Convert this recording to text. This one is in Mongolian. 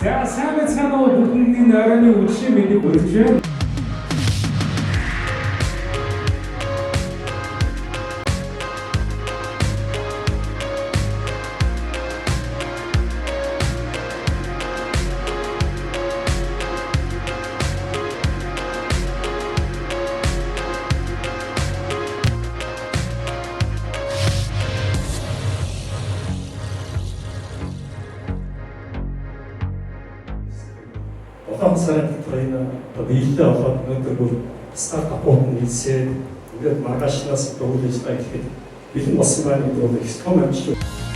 За сайн мэцхан уу бүхний нойрны үдшийн мэдээг хүргэж байна. Улаан сарын дотор энэ биелэлээ олоод өнөөдөр бүр стартапууд нийлсээд ингээд маргаашнаас дөрвөлж байгаа гэхэд бэлэн болсон байна гэдэг нь их том амжилт.